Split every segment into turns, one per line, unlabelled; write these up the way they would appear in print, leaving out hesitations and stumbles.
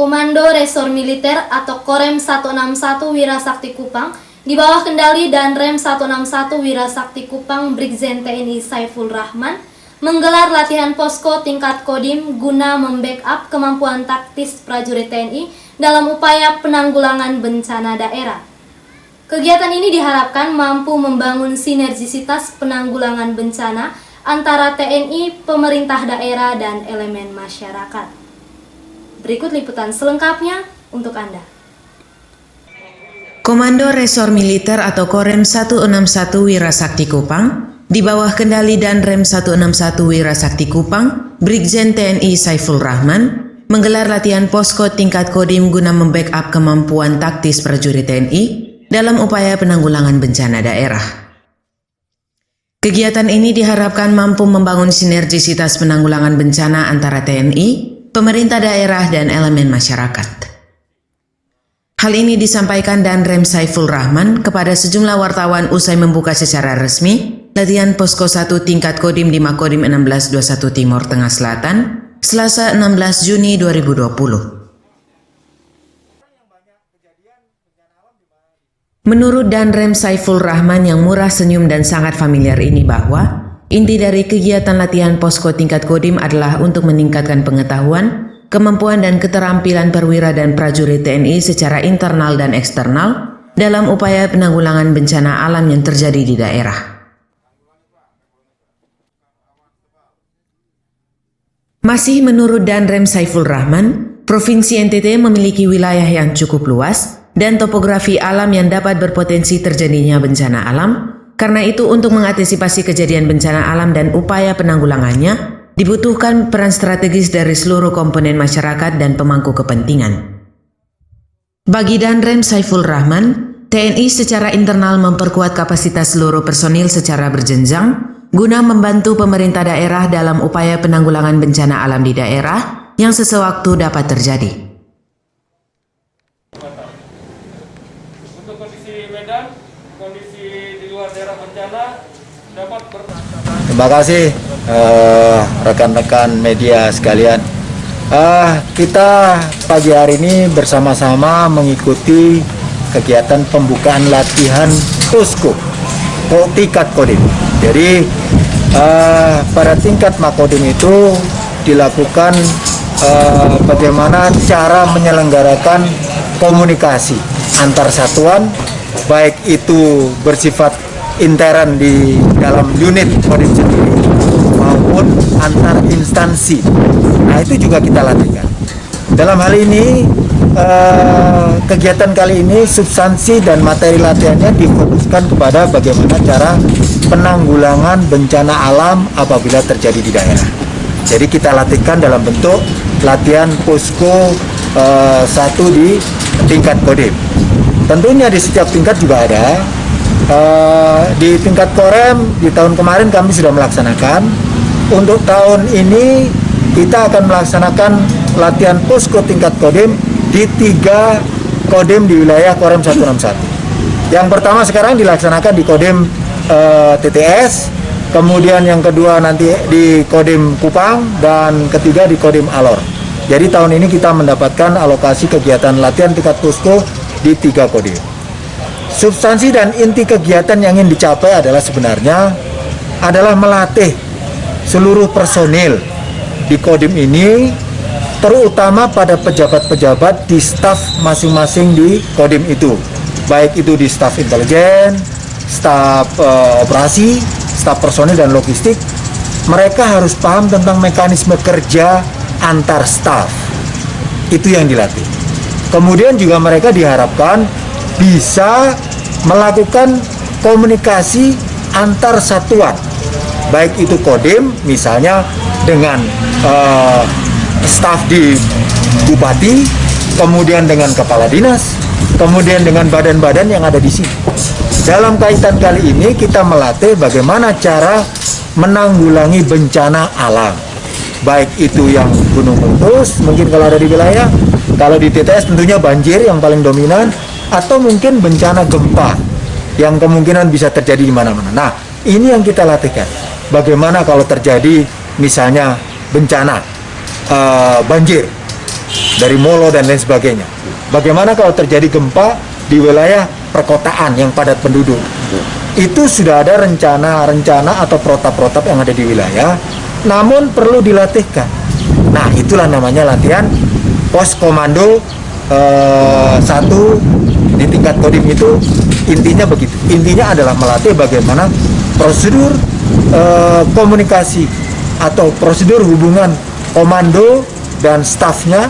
Komando Resor Militer atau Korem 161 Wirasakti Kupang di bawah kendali dan Rem 161 Wirasakti Kupang Brigjen TNI Saiful Rahman menggelar latihan posko tingkat Kodim guna membackup kemampuan taktis prajurit TNI dalam upaya penanggulangan bencana daerah. Kegiatan ini diharapkan mampu membangun sinergisitas penanggulangan bencana antara TNI, pemerintah daerah, dan elemen masyarakat. Berikut liputan selengkapnya untuk Anda.
Komando Resor Militer atau Korem 161 Wirasakti Kupang di bawah kendali dan Rem 161 Wirasakti Kupang, Brigjen TNI Saiful Rahman menggelar latihan posko tingkat Kodim guna membackup kemampuan taktis prajurit TNI dalam upaya penanggulangan bencana daerah. Kegiatan ini diharapkan mampu membangun sinergisitas penanggulangan bencana antara TNI, pemerintah daerah, dan elemen masyarakat. Hal ini disampaikan Danrem Saiful Rahman kepada sejumlah wartawan usai membuka secara resmi latihan Posko 1 tingkat Kodim di Makodim 1621 Timur Tengah Selatan, Selasa 16 Juni 2020. Menurut Danrem Saiful Rahman yang murah senyum dan sangat familiar ini bahwa inti dari kegiatan latihan Posko tingkat Kodim adalah untuk meningkatkan pengetahuan, kemampuan dan keterampilan perwira dan prajurit TNI secara internal dan eksternal dalam upaya penanggulangan bencana alam yang terjadi di daerah. Masih menurut Danrem Saiful Rahman, Provinsi NTT memiliki wilayah yang cukup luas dan topografi alam yang dapat berpotensi terjadinya bencana alam. Karena itu untuk mengantisipasi kejadian bencana alam dan upaya penanggulangannya, dibutuhkan peran strategis dari seluruh komponen masyarakat dan pemangku kepentingan. Bagi Danrem Saiful Rahman, TNI secara internal memperkuat kapasitas seluruh personil secara berjenjang guna membantu pemerintah daerah dalam upaya penanggulangan bencana alam di daerah yang sesewaktu dapat terjadi.
Untuk kondisi medan, kondisi di luar daerah bencana dapat
Terima kasih rekan-rekan media sekalian. Kita pagi hari ini bersama-sama mengikuti kegiatan pembukaan latihan posko tingkat Kodim. Jadi pada tingkat Makodim itu dilakukan bagaimana cara menyelenggarakan komunikasi antar satuan, baik itu bersifat intern di dalam unit Kodim sendiri maupun antar instansi. Nah, itu juga kita latihkan. Dalam hal ini kegiatan kali ini substansi dan materi latihannya difokuskan kepada bagaimana cara penanggulangan bencana alam apabila terjadi di daerah. Jadi kita latihkan dalam bentuk latihan posko 1 di tingkat Kodim. Tentunya di setiap tingkat juga ada. Di tingkat Korem di tahun kemarin kami sudah melaksanakan. Untuk tahun ini kita akan melaksanakan latihan posko tingkat Kodim di 3 Kodim di wilayah Korem 161. Yang pertama sekarang dilaksanakan di Kodim TTS, kemudian yang kedua nanti di Kodim Kupang, dan ketiga di Kodim Alor. Jadi tahun ini kita mendapatkan alokasi kegiatan latihan tingkat posko di 3 Kodim. Substansi dan inti kegiatan yang ingin dicapai adalah sebenarnya adalah melatih seluruh personil di Kodim ini, terutama pada pejabat-pejabat di staf masing-masing di Kodim itu, baik itu di staf intelijen, staf operasi, staf personil dan logistik. Mereka harus paham tentang mekanisme kerja antar staf. Itu yang dilatih. Kemudian juga mereka diharapkan bisa melakukan komunikasi antar satuan, baik itu Kodim misalnya dengan staf di Bupati, kemudian dengan kepala dinas, kemudian dengan badan-badan yang ada di sini. Dalam kaitan kali ini kita melatih bagaimana cara menanggulangi bencana alam, baik itu yang gunung meletus mungkin kalau ada di wilayah, kalau di TTS tentunya banjir yang paling dominan, atau mungkin bencana gempa yang kemungkinan bisa terjadi di mana-mana. Nah, ini yang kita latihkan. Bagaimana kalau terjadi misalnya bencana banjir dari Molo dan lain sebagainya. Bagaimana kalau terjadi gempa di wilayah perkotaan yang padat penduduk? Itu sudah ada rencana atau protap-protap yang ada di wilayah, namun perlu dilatihkan. Nah, itulah namanya latihan pos komando 1 di tingkat Kodim. Itu intinya begitu. Intinya adalah melatih bagaimana prosedur komunikasi atau prosedur hubungan komando dan stafnya,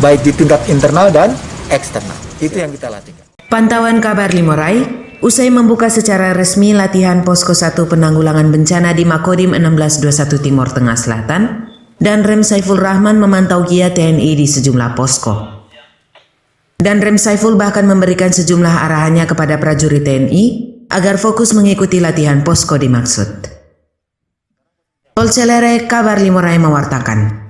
baik di tingkat internal dan eksternal. Itu yang kita latihkan.
Pantauan kabar Limorai, usai membuka secara resmi latihan Posko 1 Penanggulangan Bencana di Makodim 1621 Timur Tengah Selatan, dan Rem Saiful Rahman memantau giat TNI di sejumlah posko. Dan Rem Saiful bahkan memberikan sejumlah arahannya kepada prajurit TNI agar fokus mengikuti latihan posko dimaksud. Polcelere Kabar Limorai mewartakan.